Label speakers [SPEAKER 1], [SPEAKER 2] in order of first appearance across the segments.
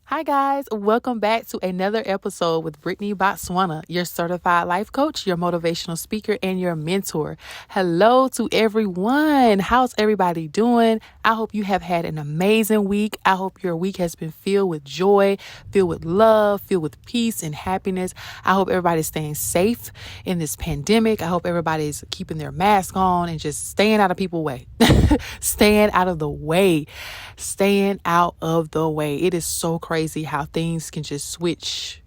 [SPEAKER 1] Hi, guys. Welcome back to another episode with Brittany Botswana, your certified life coach, your motivational speaker, and your mentor. Hello to everyone. How's everybody doing? I hope you have had an amazing week. I hope your week has been filled with joy, filled with love, filled with peace and happiness. I hope everybody's staying safe in this pandemic. I hope everybody's keeping their mask on and just staying out of people's way. Staying out of the way. Staying out of the way. It is so crazy how things can just switch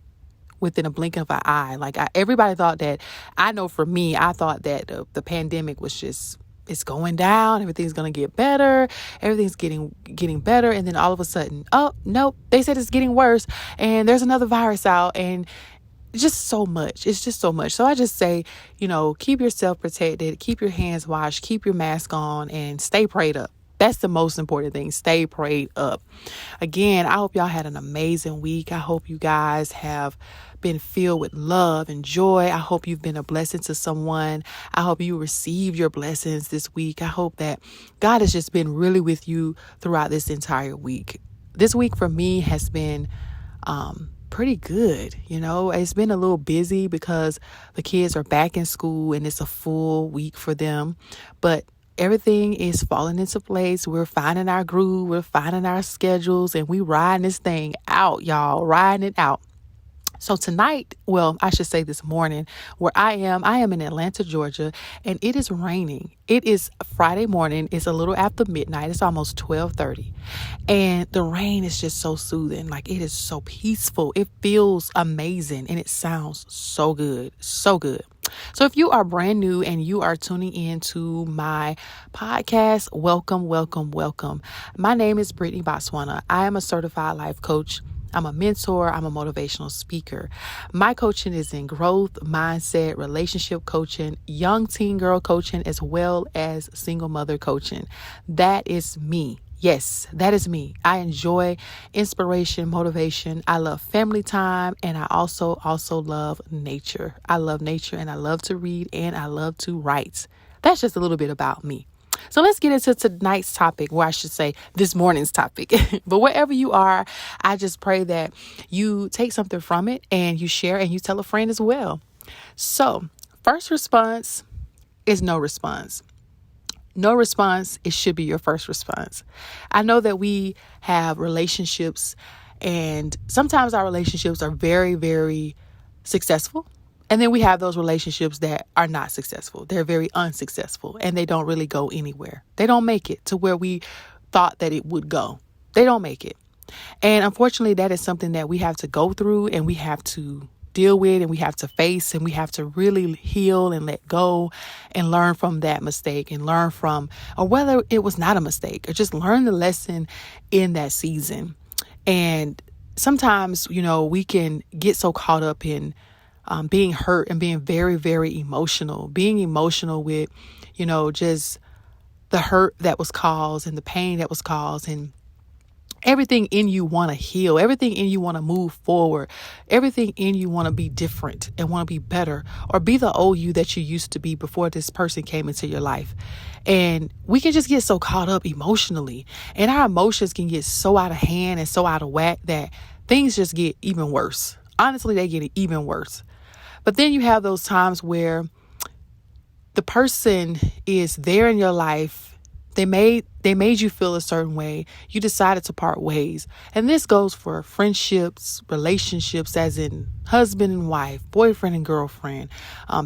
[SPEAKER 1] within a blink of an eye. Everybody thought that, I know for me, I thought that the pandemic was just, it's going down, everything's going to get better, everything's getting better, and then all of a sudden, oh nope, they said it's getting worse, and there's another virus out, and just so much. It's just so much. So I just say, keep yourself protected, keep your hands washed, keep your mask on, and stay prayed up. That's the most important thing. Stay prayed up. Again, I hope y'all had an amazing week. I hope you guys have been filled with love and joy. I hope you've been a blessing to someone. I hope you received your blessings this week. I hope that God has just been really with you throughout this entire week. This week for me has been pretty good. It's been a little busy because the kids are back in school and it's a full week for them. But everything is falling into place. We're finding our groove. We're finding our schedules, and we riding this thing out, y'all, riding it out. So tonight, I should say this morning, where I am in Atlanta, Georgia, and it is raining. It is Friday morning. It's a little after midnight. It's almost 12:30. And the rain is just so soothing. Like, it is so peaceful. It feels amazing, and it sounds so good. So good. So if you are brand new and you are tuning in to my podcast, welcome, welcome, welcome. My name is Brittany Botswana. I am a certified life coach. I'm a mentor. I'm a motivational speaker. My coaching is in growth, mindset, relationship coaching, young teen girl coaching, as well as single mother coaching. That is me. Yes, that is me. I enjoy inspiration, motivation. I love family time, and I also love nature. I love nature, and I love to read, and I love to write. That's just a little bit about me. So let's get into tonight's topic, or I should say this morning's topic. But wherever you are, I just pray that you take something from it and you share and you tell a friend as well. So first response is no response. No response, it should be your first response. I know that we have relationships, and sometimes our relationships are very, very successful. And then we have those relationships that are not successful. They're very unsuccessful, and they don't really go anywhere. They don't make it to where we thought that it would go. They don't make it. And unfortunately, that is something that we have to go through, and we have to deal with, and we have to face, and we have to really heal and let go and learn from that mistake, and learn from, or whether it was not a mistake, or just learn the lesson in that season. And sometimes, we can get so caught up in being hurt and being very, very emotional, being emotional with, just the hurt that was caused and the pain that was caused, and everything in you want to heal, everything in you want to move forward, everything in you want to be different and want to be better, or be the old you that you used to be before this person came into your life. And we can just get so caught up emotionally, and our emotions can get so out of hand and so out of whack that things just get even worse. Honestly, they get even worse. But then you have those times where the person is there in your life. They made you feel a certain way. You decided to part ways. And this goes for friendships, relationships, as in husband and wife, boyfriend and girlfriend,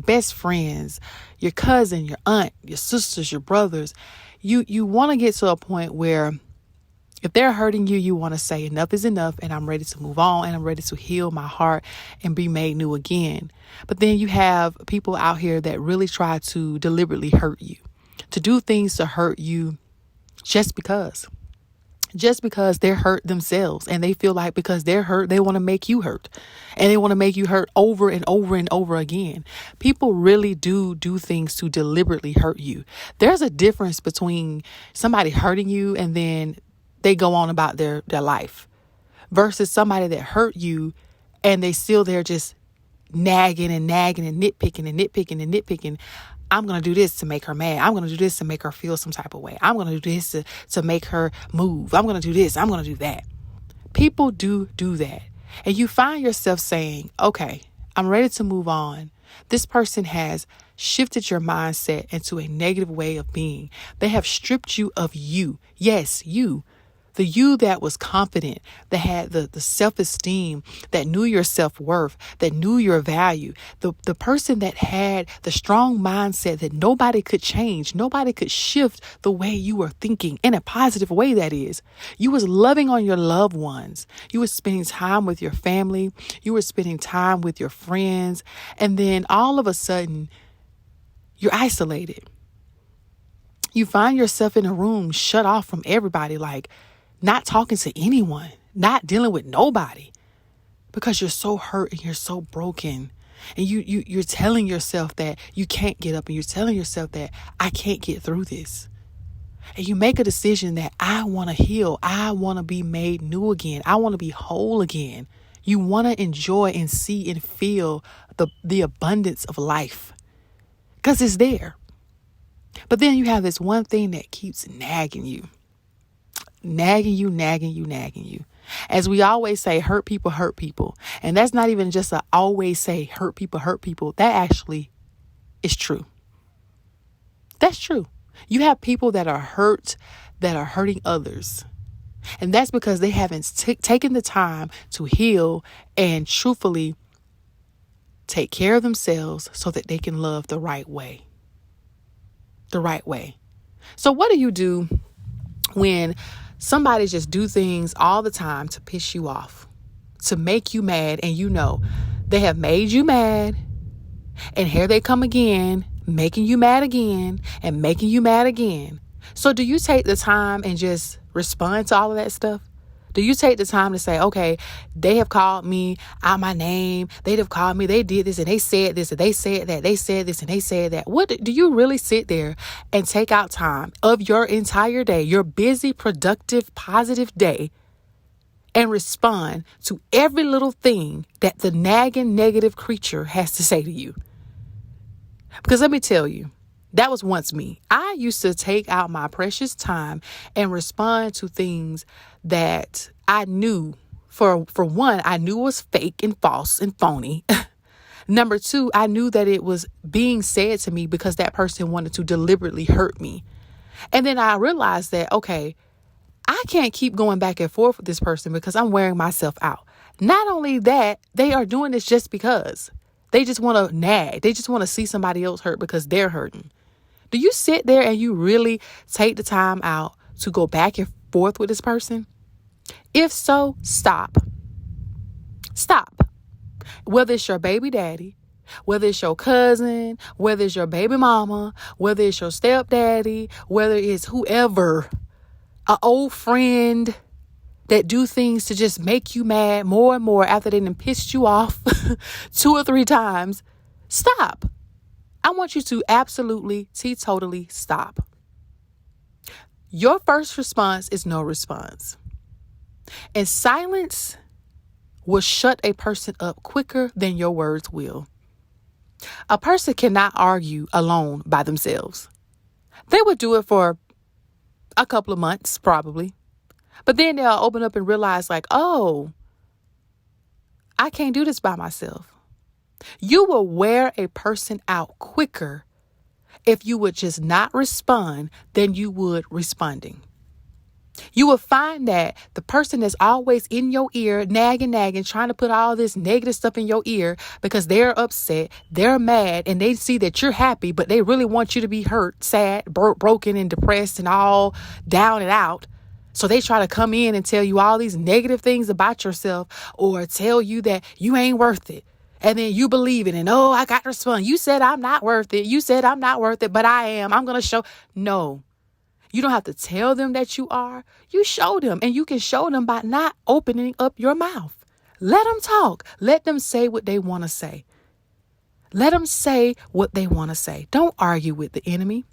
[SPEAKER 1] best friends, your cousin, your aunt, your sisters, your brothers. You want to get to a point where if they're hurting you, you want to say enough is enough, and I'm ready to move on, and I'm ready to heal my heart and be made new again. But then you have people out here that really try to deliberately hurt you, to do things to hurt you just because they're hurt themselves, and they feel like because they're hurt, they want to make you hurt, and they want to make you hurt over and over and over again. People really do things to deliberately hurt you. There's a difference between somebody hurting you and then they go on about their life, versus somebody that hurt you and they still there just nagging and nitpicking. I'm going to do this to make her mad. I'm going to do this to make her feel some type of way. I'm going to do this to make her move. I'm going to do this. I'm going to do that. People do that. And you find yourself saying, okay, I'm ready to move on. This person has shifted your mindset into a negative way of being. They have stripped you of you. Yes, you. The you that was confident, that had the self-esteem, that knew your self-worth, that knew your value. The person that had the strong mindset that nobody could change, nobody could shift the way you were thinking, in a positive way, that is. You was loving on your loved ones. You were spending time with your family. You were spending time with your friends. And then all of a sudden, you're isolated. You find yourself in a room shut off from everybody, like not talking to anyone, not dealing with nobody, because you're so hurt and you're so broken. And you're telling yourself that you can't get up, and you're telling yourself that I can't get through this. And you make a decision that I want to heal. I want to be made new again. I want to be whole again. You want to enjoy and see and feel the abundance of life, because it's there. But then you have this one thing that keeps nagging you. Nagging you. As we always say, hurt people hurt people. And that's not even just a always say hurt people. That actually is true. That's true. You have people that are hurt, that are hurting others. And that's because they haven't taken the time to heal and truthfully take care of themselves so that they can love the right way. The right way. So what do you do when somebody just do things all the time to piss you off, to make you mad, and you know they have made you mad, and here they come again, making you mad again and making you mad again? So do you take the time and just respond to all of that stuff? Do you take the time to say, okay, they have called me out my name. They'd have called me. They did this and they said this and they said that. They said this and they said that. What do you really sit there and take out time of your entire day, your busy, productive, positive day, and respond to every little thing that the nagging negative creature has to say to you? Because let me tell you, that was once me. I used to take out my precious time and respond to things that I knew, for one, I knew was fake and false and phony. Number two, I knew that it was being said to me because that person wanted to deliberately hurt me. And then I realized that, okay, I can't keep going back and forth with this person because I'm wearing myself out. Not only that, they are doing this just because. They just want to nag. They just want to see somebody else hurt because they're hurting. Do you sit there and you really take the time out to go back and forth with this person? If so, stop. Stop. Whether it's your baby daddy, whether it's your cousin, whether it's your baby mama, whether it's your stepdaddy, whether it's whoever, an old friend that do things to just make you mad more and more after they done pissed you off 2 or 3 times, stop. I want you to absolutely, totally stop. Your first response is no response. And silence will shut a person up quicker than your words will. A person cannot argue alone by themselves. They would do it for a couple of months, probably. But then they'll open up and realize like, oh, I can't do this by myself. You will wear a person out quicker if you would just not respond than you would responding. You will find that the person that's always in your ear, nagging, trying to put all this negative stuff in your ear because they're upset, they're mad, and they see that you're happy, but they really want you to be hurt, sad, broken, and depressed, and all down and out. So they try to come in and tell you all these negative things about yourself, or tell you that you ain't worth it. And then you believe it. And, oh, I got to respond. You said I'm not worth it. You said I'm not worth it, but I am. I'm going to show. No, you don't have to tell them that you are. You show them, and you can show them by not opening up your mouth. Let them talk. Let them say what they want to say. Let them say what they want to say. Don't argue with the enemy.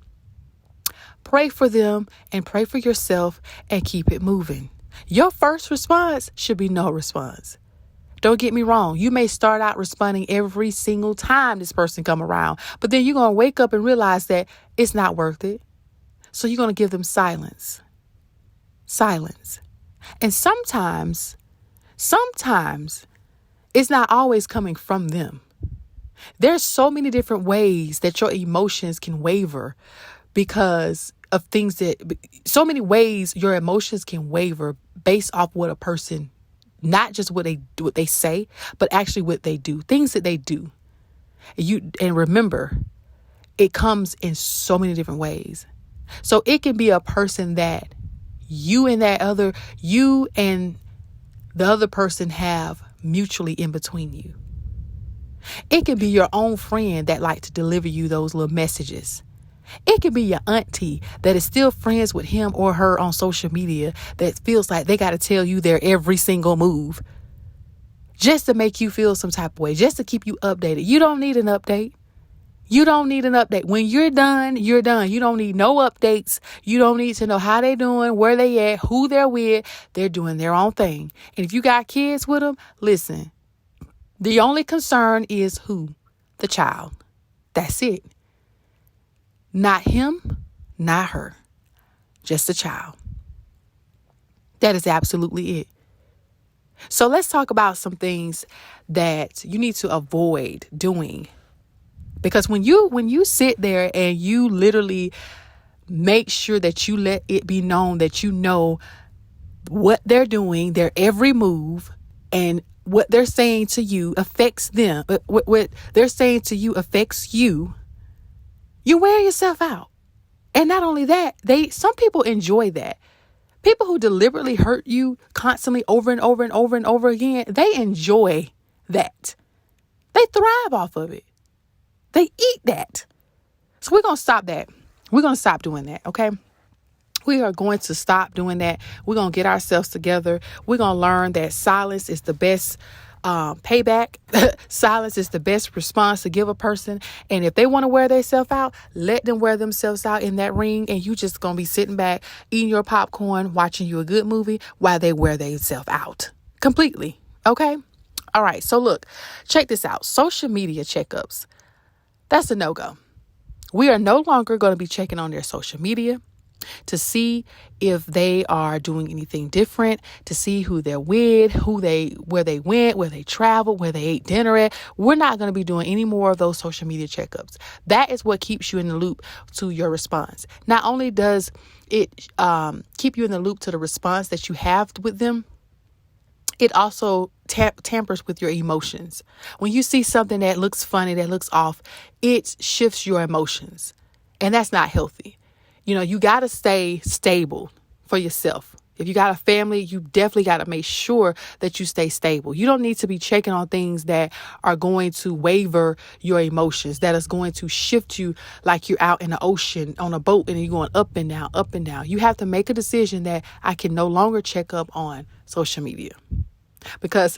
[SPEAKER 1] Pray for them and pray for yourself and keep it moving. Your first response should be no response. Don't get me wrong. You may start out responding every single time this person come around, but then you're going to wake up and realize that it's not worth it. So you're going to give them silence. Silence. And sometimes Sometimes it's not always coming from them. There's so many different ways that your emotions can waver because of so many ways your emotions can waver based off what a person, not just what they do, what they say, but actually what they do, things that they do. And remember, it comes in so many different ways. So it can be a person that you and the other person have mutually in between you. It can be your own friend that like to deliver you those little messages. It can be your auntie that is still friends with him or her on social media that feels like they got to tell you their every single move just to make you feel some type of way, just to keep you updated. You don't need an update. You don't need an update. When you're done, you're done. You don't need no updates. You don't need to know how they doing, where they at, who they're with. They're doing their own thing. And if you got kids with them, listen, the only concern is who? The child. That's it. Not him, not her. Just the child. That is absolutely it. So let's talk about some things that you need to avoid doing. Because when you sit there and you literally make sure that you let it be known that you know what they're doing, their every move, and what they're saying to you affects them. What they're saying to you affects you. You wear yourself out. And not only that, some people enjoy that. People who deliberately hurt you constantly over and over and over and over again, they enjoy that. They thrive off of it. They eat that. So we're going to stop that. We're going to stop doing that. Okay. We are going to stop doing that. We're going to get ourselves together. We're going to learn that silence is the best payback. Silence is the best response to give a person. And if they want to wear themselves out, let them wear themselves out in that ring. And you just going to be sitting back, eating your popcorn, watching you a good movie while they wear themselves out completely. Okay. All right. So look, check this out. Social media checkups. That's a no-go. We are no longer going to be checking on their social media to see if they are doing anything different, to see who they're with, where they went, where they traveled, where they ate dinner at. We're not going to be doing any more of those social media checkups. That is what keeps you in the loop to your response. Not only does it keep you in the loop to the response that you have with them, it also tampers with your emotions. When you see something that looks funny, that looks off, it shifts your emotions. And that's not healthy. You know, you got to stay stable for yourself. If you got a family, you definitely got to make sure that you stay stable. You don't need to be checking on things that are going to waver your emotions, that is going to shift you like you're out in the ocean on a boat and you're going up and down, up and down. You have to make a decision that I can no longer check up on social media. Because,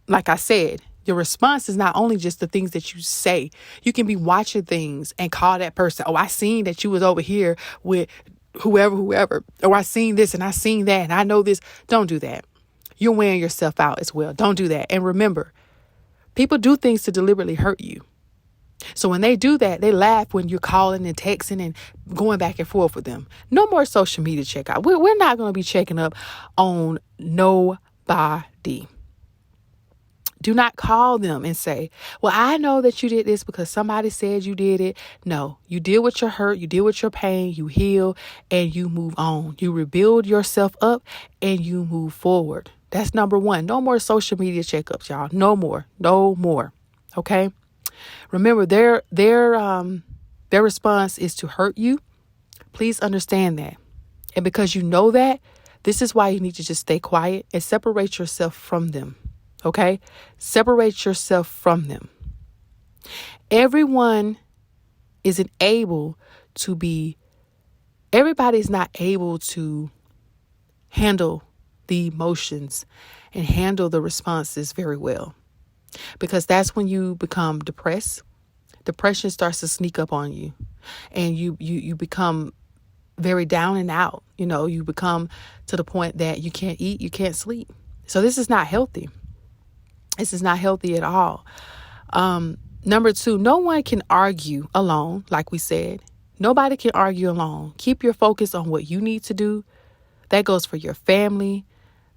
[SPEAKER 1] like I said, your response is not only just the things that you say. You can be watching things and call that person, oh, I seen that you was over here with whoever. Or I seen this and I seen that and I know this. Don't do that. You're wearing yourself out as well. Don't do that. And remember, people do things to deliberately hurt you. So when they do that, they laugh when you're calling and texting and going back and forth with them. No more social media checkout. We're not going to be checking up on nobody. Do not call them and say, well, I know that you did this because somebody said you did it. No, you deal with your hurt. You deal with your pain. You heal and you move on. You rebuild yourself up and you move forward. That's number one. No more social media checkups, y'all. No more. Okay. Remember, their response is to hurt you. Please understand that. And because you know that, this is why you need to just stay quiet and separate yourself from them. Okay? Separate yourself from them. Everybody's not able to handle the emotions and handle the responses very well. Because that's when you become depressed. Depression starts to sneak up on you. And you become very down and out. You know, you become to the point that you can't eat, you can't sleep. So this is not healthy. This is not healthy at all. Number two, no one can argue alone, like we said. Nobody can argue alone. Keep your focus on what you need to do. That goes for your family.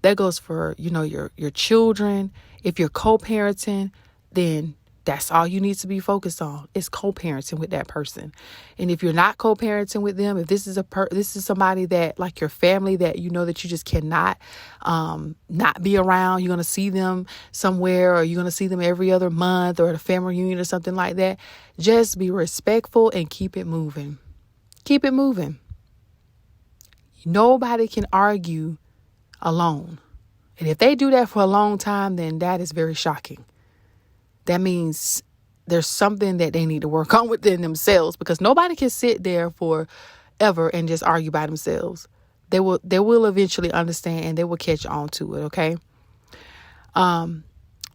[SPEAKER 1] That goes for, your children. If you're co-parenting, then that's all you need to be focused on is co-parenting with that person. And if you're not co-parenting with them, if this is this is somebody that, like your family, that you know that you just cannot not be around, you're going to see them somewhere, or you're going to see them every other month, or at a family reunion or something like that, just be respectful and keep it moving. Keep it moving. Nobody can argue alone. And if they do that for a long time, then that is very shocking. That means there's something that they need to work on within themselves, because nobody can sit there forever and just argue by themselves. They will eventually understand, and they will catch on to it. Okay.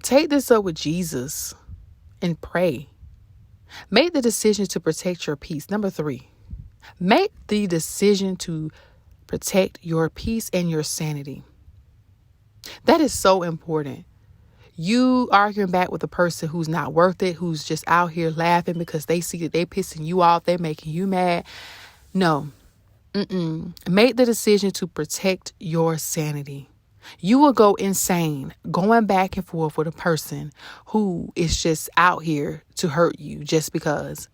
[SPEAKER 1] Take this up with Jesus and pray. Make the decision to protect your peace. Number 3, make the decision to protect your peace and your sanity. That is so important. You arguing back with a person who's not worth it, who's just out here laughing because they see that they pissing you off, they're making you mad. No. Make the decision to protect your sanity. You will go insane going back and forth with a person who is just out here to hurt you just because.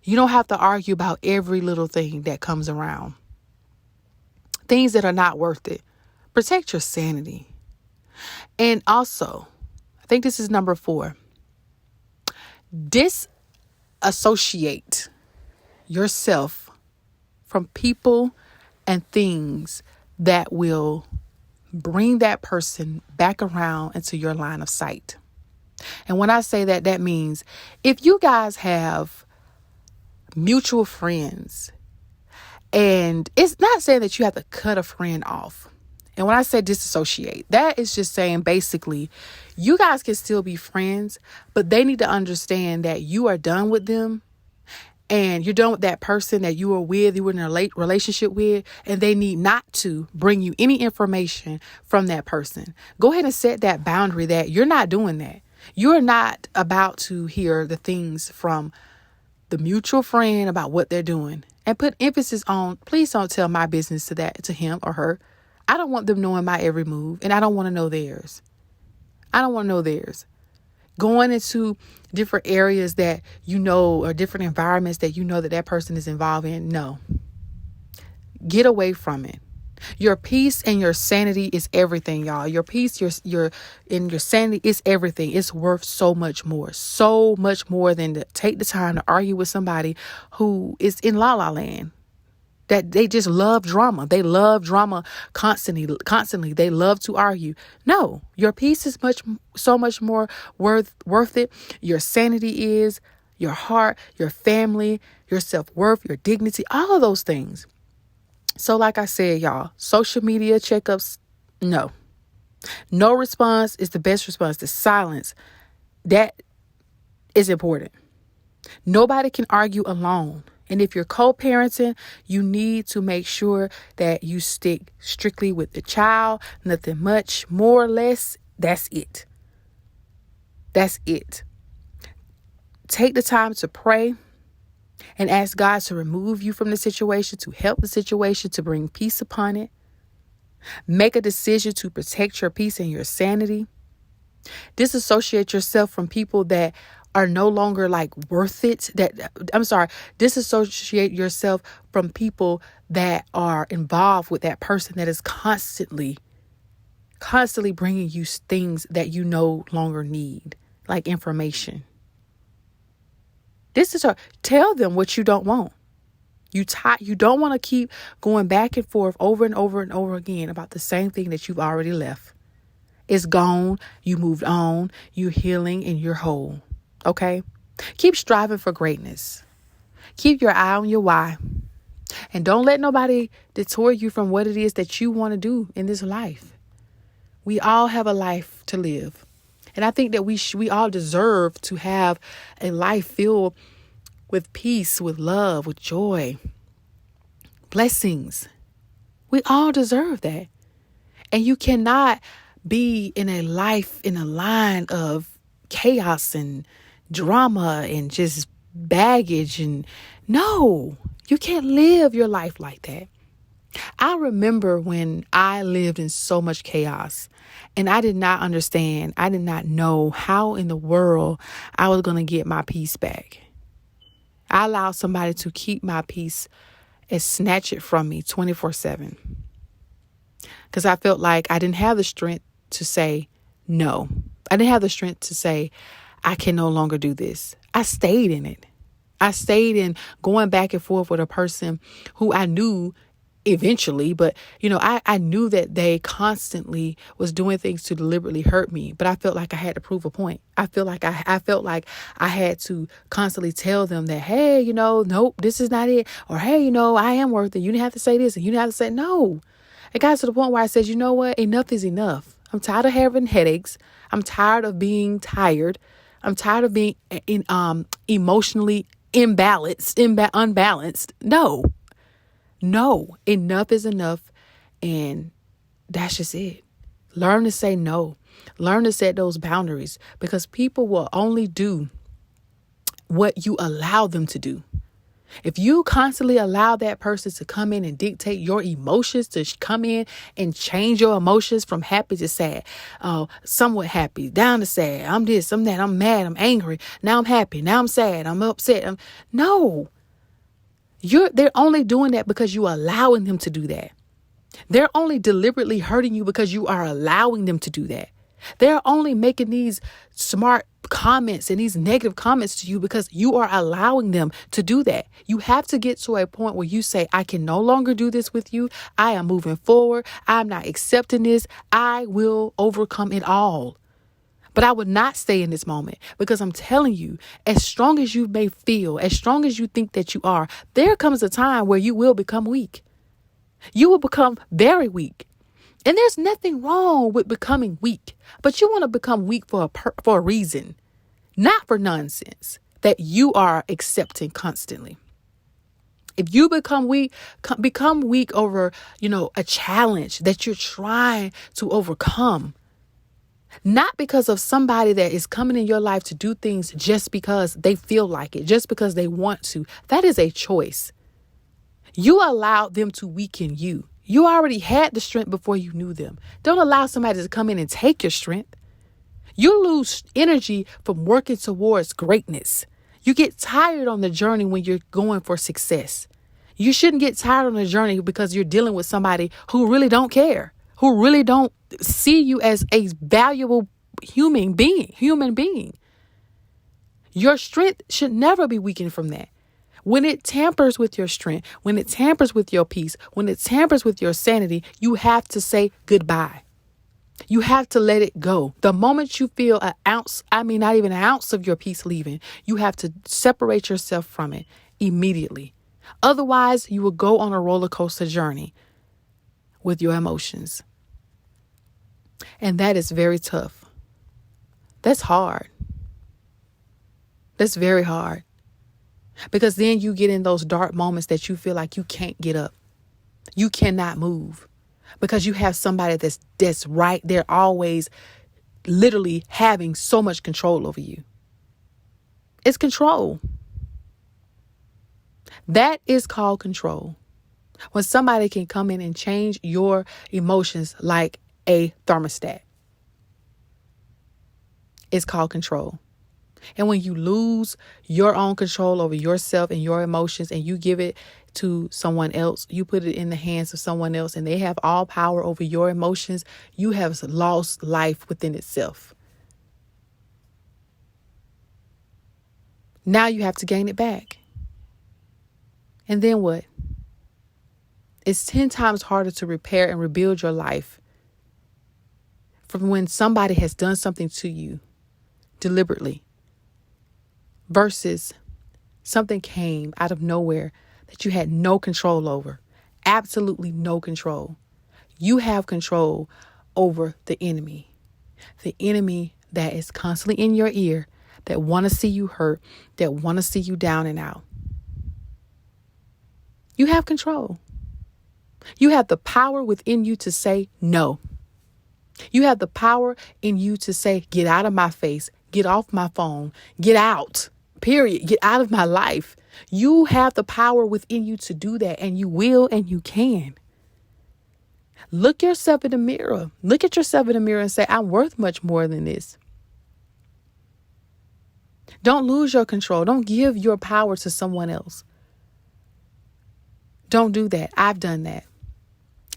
[SPEAKER 1] You don't have to argue about every little thing that comes around. Things that are not worth it. Protect your sanity. And also, I think this is number 4. Disassociate yourself from people and things that will bring that person back around into your line of sight. And when I say that, that means if you guys have mutual friends, and it's not saying that you have to cut a friend off. And when I say disassociate, that is just saying basically you guys can still be friends, but they need to understand that you are done with them, and you're done with that person that you were in a late relationship with, and they need not to bring you any information from that person. Go ahead and set that boundary that you're not doing that. You're not about to hear the things from the mutual friend about what they're doing, and put emphasis on, please don't tell my business to him or her. I don't want them knowing my every move, and I don't want to know theirs. Going into different areas that or different environments that that person is involved in. No. Get away from it. Your peace and your sanity is everything, y'all. Your peace, your sanity is everything. It's worth so much more than to take the time to argue with somebody who is in la la land. That they just love drama. They love drama constantly. They love to argue. No, your peace is so much more worth it. Your sanity is, your heart, your family, your self-worth, your dignity, all of those things. So like I said, y'all, social media checkups, no. No response is the best response. The silence, that is important. Nobody can argue alone. And if you're co-parenting, you need to make sure that you stick strictly with the child, nothing much, more or less. That's it. Take the time to pray and ask God to remove you from the situation, to help the situation, to bring peace upon it. Make a decision to protect your peace and your sanity. Disassociate yourself from people that are no longer worth it. Disassociate yourself from people that are involved with that person that is constantly bringing you things that you no longer need, like information. Tell them what you don't want. You don't want to keep going back and forth over and over and over again about the same thing that you've already left. It's gone. You moved on. You're healing and you're whole. Okay? Keep striving for greatness. Keep your eye on your why. And don't let nobody detour you from what it is that you want to do in this life. We all have a life to live. And I think that we all deserve to have a life filled with peace, with love, with joy, blessings. We all deserve that. And you cannot be in a line of chaos and drama and just baggage. And no, you can't live your life like that. I remember when I lived in so much chaos and I did not understand. I did not know how in the world I was going to get my peace back. I allowed somebody to keep my peace and snatch it from me 24/7 because I felt like I didn't have the strength to say no. I didn't have the strength to say, I can no longer do this. I stayed in it. I stayed in going back and forth with a person who I knew eventually, but I knew that they constantly was doing things to deliberately hurt me, but I felt like I had to prove a point. I felt like I had to constantly tell them that, hey, nope, this is not it. Or, hey, I am worth it. You didn't have to say this and you didn't have to say no. It got to the point where I said, you know what? Enough is enough. I'm tired of having headaches. I'm tired of being tired. I'm tired of being emotionally unbalanced. No, enough is enough. And that's just it. Learn to say no. Learn to set those boundaries because people will only do what you allow them to do. If you constantly allow that person to come in and dictate your emotions, to come in and change your emotions from happy to sad, somewhat happy, down to sad, I'm this, I'm that, I'm mad, I'm angry, now I'm happy, now I'm sad, I'm upset. No. They're only doing that because you're allowing them to do that. They're only deliberately hurting you because you are allowing them to do that. They're only making these smart comments and these negative comments to you because you are allowing them to do that. You have to get to a point where you say, I can no longer do this with you. I am moving forward. I'm not accepting this. I will overcome it all. But I would not stay in this moment because I'm telling you, as strong as you may feel, as strong as you think that you are, there comes a time where you will become weak. You will become very weak. And there's nothing wrong with becoming weak, but you want to become weak for a reason, not for nonsense that you are accepting constantly. If you become weak over, a challenge that you're trying to overcome. Not because of somebody that is coming in your life to do things just because they feel like it, just because they want to. That is a choice. You allowed them to weaken you. You already had the strength before you knew them. Don't allow somebody to come in and take your strength. You lose energy from working towards greatness. You get tired on the journey when you're going for success. You shouldn't get tired on the journey because you're dealing with somebody who really don't care, who really don't see you as a valuable human being. Your strength should never be weakened from that. When it tampers with your strength, when it tampers with your peace, when it tampers with your sanity, you have to say goodbye. You have to let it go. The moment you feel not even an ounce of your peace leaving, you have to separate yourself from it immediately. Otherwise, you will go on a roller coaster journey with your emotions. And that is very tough. That's hard. That's very hard. Because then you get in those dark moments that you feel like you can't get up. You cannot move because you have somebody that's right there, always literally having so much control over you. It's control. That is called control. When somebody can come in and change your emotions like a thermostat. It's called control. And when you lose your own control over yourself and your emotions and you give it to someone else, you put it in the hands of someone else and they have all power over your emotions, you have lost life within itself. Now you have to gain it back. And then what? It's 10 times harder to repair and rebuild your life from when somebody has done something to you deliberately versus something came out of nowhere that you had no control over. Absolutely no control. You have control over the enemy that is constantly in your ear, that want to see you hurt, that want to see you down and out. You have control. You have the power within you to say no. You have the power in you to say, get out of my face, get off my phone, get out, period, get out of my life. You have the power within you to do that, and you will and you can. Look yourself in the mirror. Look at yourself in the mirror and say, I'm worth much more than this. Don't lose your control. Don't give your power to someone else. Don't do that. I've done that.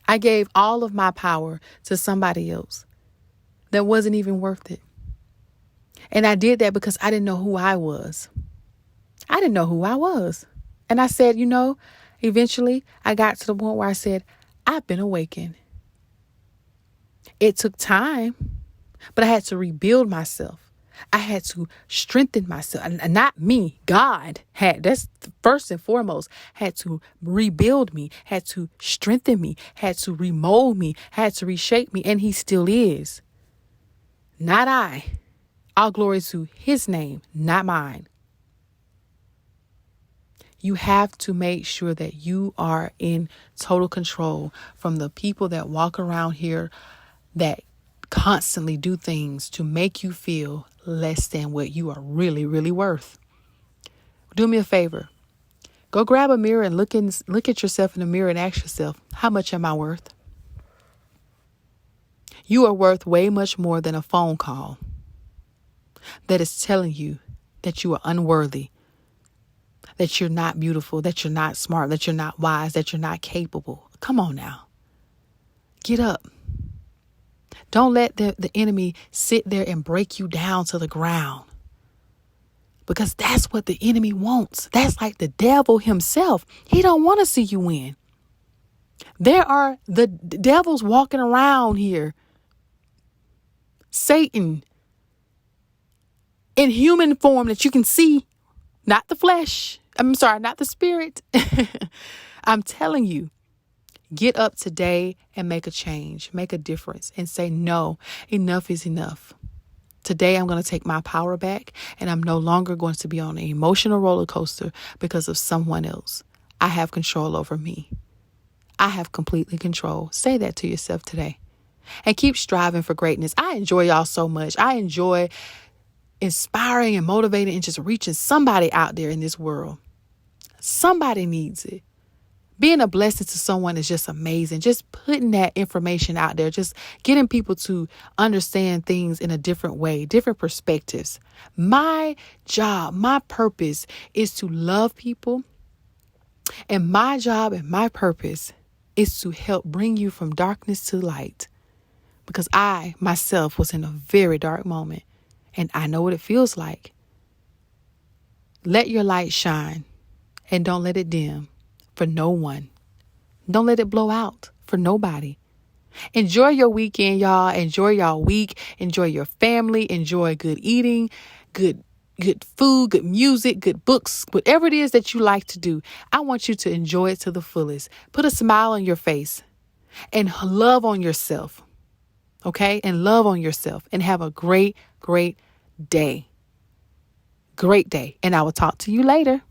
[SPEAKER 1] I gave all of my power to somebody else that wasn't even worth it. And I did that because I didn't know who I was. I didn't know who I was. And I said, eventually I got to the point where I said, I've been awakened. It took time, but I had to rebuild myself. I had to strengthen myself. And not me, God that's first and foremost, had to rebuild me, had to strengthen me, had to remold me, had to reshape me. And he still is. Not I. All glory to his name, not mine. You have to make sure that you are in total control from the people that walk around here that constantly do things to make you feel less than what you are really, really worth. Do me a favor. Go grab a mirror and look at yourself in the mirror and ask yourself, how much am I worth? You are worth way much more than a phone call that is telling you that you are unworthy, that you're not beautiful, that you're not smart, that you're not wise, that you're not capable. Come on now. Get up. Don't let the enemy sit there and break you down to the ground. Because that's what the enemy wants. That's like the devil himself. He don't want to see you win. There are the devils walking around here. Satan in human form that you can see, not the flesh. I'm sorry, not the spirit. I'm telling you. Get up today and make a change, make a difference and say, no, enough is enough. Today, I'm going to take my power back and I'm no longer going to be on an emotional roller coaster because of someone else. I have control over me. I have completely control. Say that to yourself today and keep striving for greatness. I enjoy y'all so much. I enjoy inspiring and motivating and just reaching somebody out there in this world. Somebody needs it. Being a blessing to someone is just amazing. Just putting that information out there, just getting people to understand things in a different way, different perspectives. My job, my purpose is to love people. And my job and my purpose is to help bring you from darkness to light. Because I myself was in a very dark moment and I know what it feels like. Let your light shine and don't let it dim. For no one. Don't let it blow out for nobody. Enjoy your weekend, y'all. Enjoy y'all week. Enjoy your family. Enjoy good eating, good food, good music, good books, whatever it is that you like to do. I want you to enjoy it to the fullest. Put a smile on your face and love on yourself. Okay? And love on yourself and have a great, great day. Great day. And I will talk to you later.